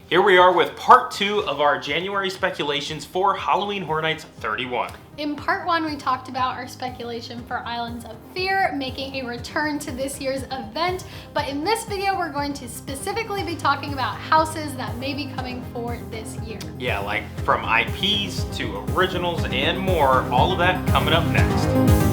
Here we are with part 2 of our January speculations for Halloween Horror Nights 31. In part 1, we talked about our speculation for Islands of Fear making a return to this year's event, but in this video we're going to specifically be talking about houses that may be coming for this year. Yeah, like from IPs to originals and more, all of that coming up next.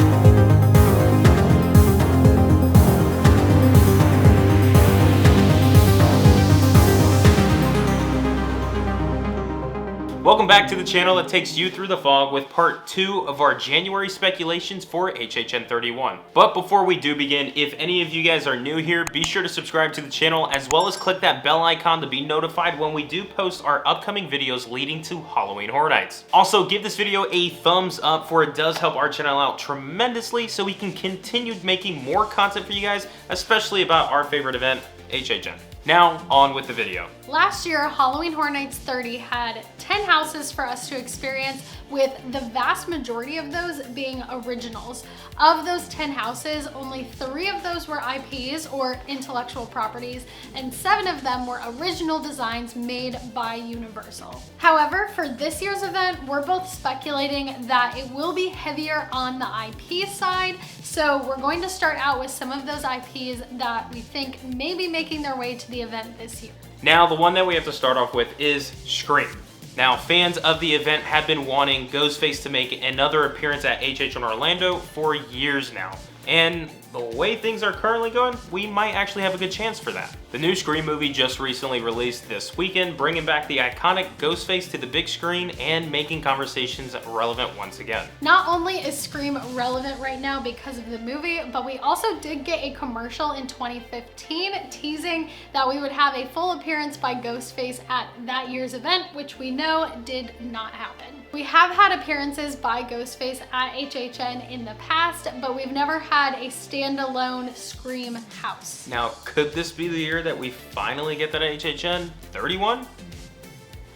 Welcome back to the channel that takes you through the fog with part 2 of our January speculations for HHN31. But before we do begin, if any of you guys are new here, be sure to subscribe to the channel as well as click that bell icon to be notified when we do post our upcoming videos leading to Halloween Horror Nights. Also, give this video a thumbs up, for it does help our channel out tremendously so we can continue making more content for you guys, especially about our favorite event, HHN. Now, on with the video. Last year, Halloween Horror Nights 30 had 10 houses for us to experience, with the vast majority of those being originals. Of those 10 houses, only 3 of those were IPs or intellectual properties, and 7 of them were original designs made by Universal. However, for this year's event, we're both speculating that it will be heavier on the IP side, so we're going to start out with some of those IPs that we think may be making their way to the event this year. Now, the one that we have to start off with is Scream. Now, fans of the event have been wanting Ghostface to make another appearance at HHN Orlando for years now. And the way things are currently going, we might actually have a good chance for that. The new Scream movie just recently released this weekend, bringing back the iconic Ghostface to the big screen and making conversations relevant once again. Not only is Scream relevant right now because of the movie, but we also did get a commercial in 2015 teasing that we would have a full appearance by Ghostface at that year's event, which we know did not happen. We have had appearances by Ghostface at HHN in the past, but we've never had a standalone Scream house. Now, could this be the year that we finally get that at HHN 31?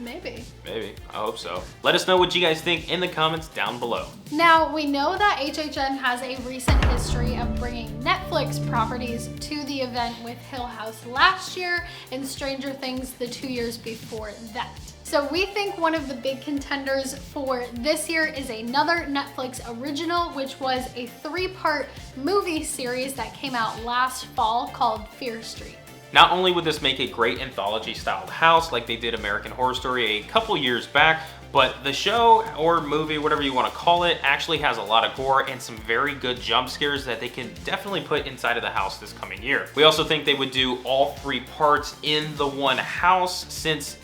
Maybe. Maybe. I hope so. Let us know what you guys think in the comments down below. Now, we know that HHN has a recent history of bringing Netflix properties to the event, with Hill House last year and Stranger Things the 2 years before that. So we think one of the big contenders for this year is another Netflix original, which was a 3-part movie series that came out last fall called Fear Street. Not only would this make a great anthology-styled house like they did American Horror Story a couple years back, but the show or movie, whatever you want to call it, actually has a lot of gore and some very good jump scares that they can definitely put inside of the house this coming year. We also think they would do all 3 parts in the one house, since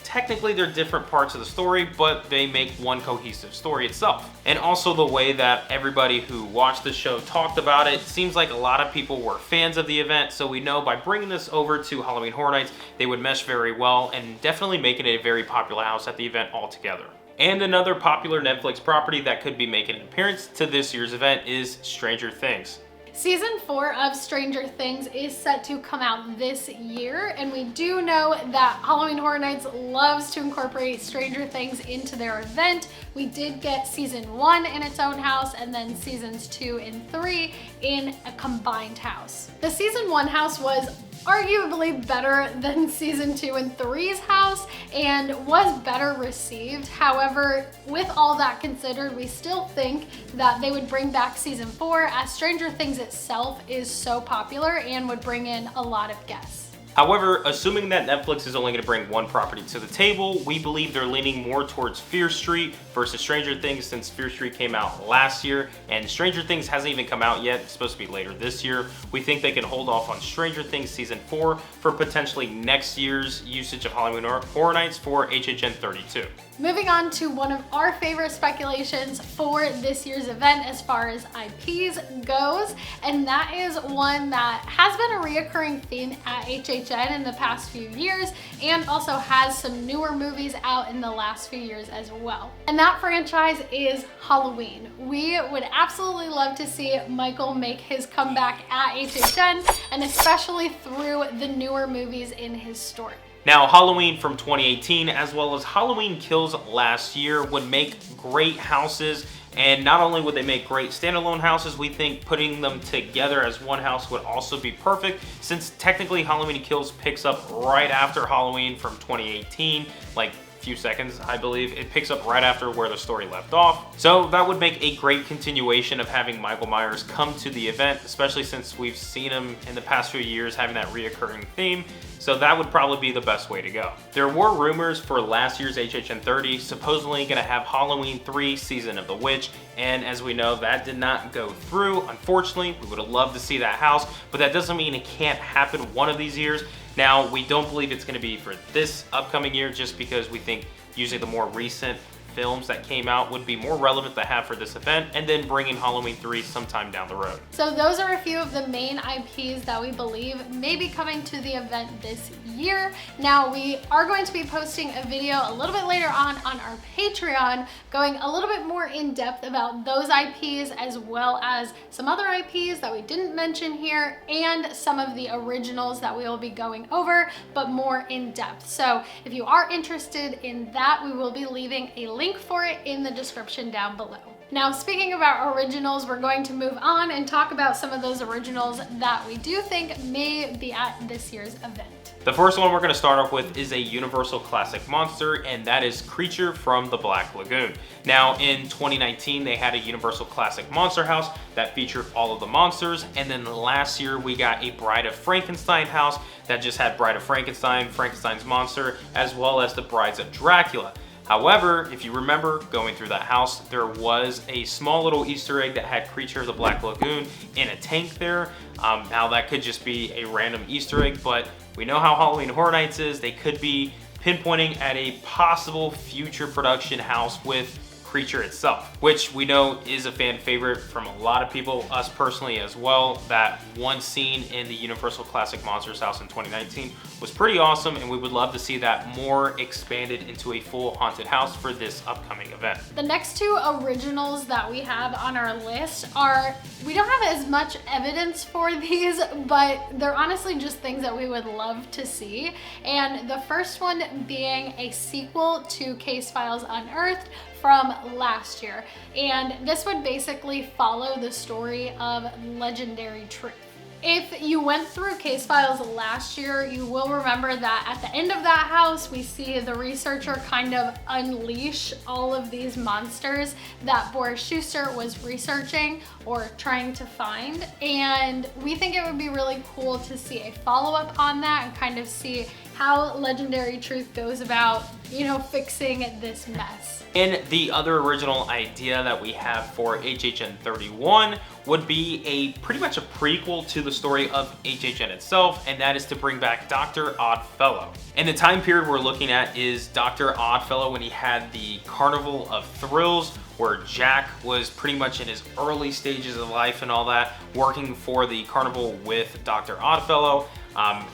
technically they're different parts of the story, but they make one cohesive story itself. And also the way that everybody who watched the show talked about it, seems like a lot of people were fans of the event, so we know by bringing this over to Halloween Horror Nights, they would mesh very well and definitely making it a very popular house at the event altogether. And another popular Netflix property that could be making an appearance to this year's event is Stranger Things. Season 4 of Stranger Things is set to come out this year, and we do know that Halloween Horror Nights loves to incorporate Stranger Things into their event. We did get season 1 in its own house, and then seasons 2 and 3 in a combined house. The season 1 house was arguably better than season 2 and 3's house and was better received. However, with all that considered, we still think that they would bring back season 4, as Stranger Things itself is so popular and would bring in a lot of guests. However, assuming that Netflix is only going to bring one property to the table, we believe they're leaning more towards Fear Street versus Stranger Things, since Fear Street came out last year and Stranger Things hasn't even come out yet. It's supposed to be later this year. We think they can hold off on Stranger Things season 4 for potentially next year's usage of Halloween Horror Nights for HHN 32. Moving on to one of our favorite speculations for this year's event as far as IPs goes, and that is one that has been a reoccurring theme at HHN in the past few years, and also has some newer movies out in the last few years as well. And that franchise is Halloween. We would absolutely love to see Michael make his comeback at HHN, and especially through the newer movies in his story. Now, Halloween from 2018 as well as Halloween Kills last year would make great houses And not only would they make great standalone houses, we think putting them together as one house would also be perfect, since technically Halloween Kills picks up right after Halloween from 2018, like few seconds, I believe. It picks up right after where the story left off. So that would make a great continuation of having Michael Myers come to the event, especially since we've seen him in the past few years having that reoccurring theme. So that would probably be the best way to go. There were rumors for last year's HHN30 supposedly gonna have Halloween 3 Season of the Witch, and as we know, that did not go through. Unfortunately, we would have loved to see that house, but that doesn't mean it can't happen one of these years. Now, we don't believe it's gonna be for this upcoming year, just because we think using the more recent films that came out would be more relevant to have for this event, and then bringing Halloween 3 sometime down the road. So those are a few of the main IPs that we believe may be coming to the event this year. Now, we are going to be posting a video a little bit later on our Patreon, going a little bit more in depth about those IPs, as well as some other IPs that we didn't mention here, and some of the originals that we will be going over, but more in depth. So if you are interested in that, we will be leaving a link for it in the description down below. Now, speaking about originals, we're going to move on and talk about some of those originals that we do think may be at this year's event. The first one we're going to start off with is a Universal Classic monster, and that is Creature from the Black Lagoon. Now, in 2019, they had a Universal Classic monster house that featured all of the monsters, and then last year we got a Bride of Frankenstein house that just had Bride of Frankenstein, Frankenstein's monster, as well as the Brides of Dracula. However, if you remember going through that house, there was a small little Easter egg that had Creature of the Black Lagoon in a tank there. Now that could just be a random Easter egg, but we know how Halloween Horror Nights is. They could be pinpointing at a possible future production house with Creature itself, which we know is a fan favorite from a lot of people, us personally as well. That one scene in the Universal Classic Monsters house in 2019 was pretty awesome, and we would love to see that more expanded into a full haunted house for this upcoming event. The next two originals that we have on our list are, we don't have as much evidence for these, but they're honestly just things that we would love to see. And the first one being a sequel to Case Files Unearthed from last year. And this would basically follow the story of Legendary Truth. If you went through Case Files last year, you will remember that at the end of that house, we see the researcher kind of unleash all of these monsters that Boris Schuster was researching or trying to find. And we think it would be really cool to see a follow-up on that and kind of see how Legendary Truth goes about, you know, fixing this mess. And the other original idea that we have for HHN31 would be a pretty much a prequel to the story of HHN itself, and that is to bring back Dr. Oddfellow. And the time period we're looking at is Dr. Oddfellow when he had the Carnival of Thrills, where Jack was pretty much in his early stages of life and all that, working for the carnival with Dr. Oddfellow.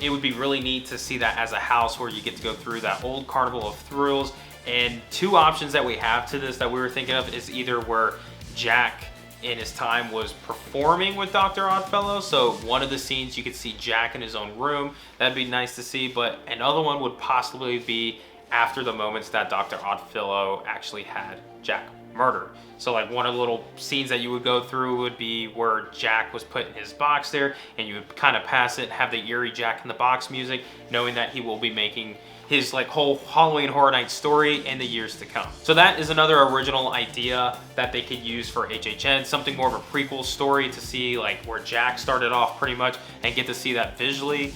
It would be really neat to see that as a house where you get to go through that old Carnival of Thrills. And two options that we have to this that we were thinking of is either where Jack in his time was performing with Dr. Oddfellow. So one of the scenes you could see Jack in his own room. That'd be nice to see. But another one would possibly be after the moments that Dr. Oddfellow actually had Jack murdered. So like one of the little scenes that you would go through would be where Jack was put in his box there, and you would kind of pass it, have the eerie Jack in the Box music, knowing that he will be making his like whole Halloween Horror Nights story in the years to come. So that is another original idea that they could use for HHN, something more of a prequel story to see like where Jack started off pretty much and get to see that visually.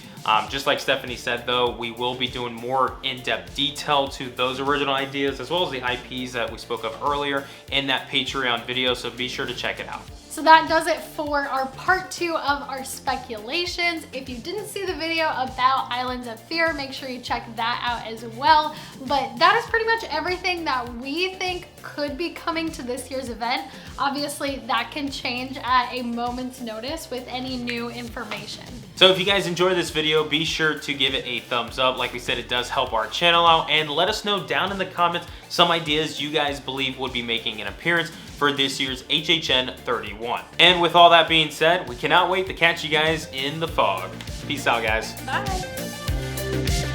Just like Stephanie said though, we will be doing more in-depth detail to those original ideas as well as the IPs that we spoke of earlier in that Patreon video, so be sure to check it out. So that does it for our part 2 of our speculations. If you didn't see the video about Islands of Fear, make sure you check that out as well. But that is pretty much everything that we think could be coming to this year's event. Obviously, that can change at a moment's notice with any new information. So if you guys enjoyed this video, be sure to give it a thumbs up. Like we said, it does help our channel out, and let us know down in the comments some ideas you guys believe would be making an appearance for this year's HHN31. And with all that being said, we cannot wait to catch you guys in the fog. Peace out, guys. Bye.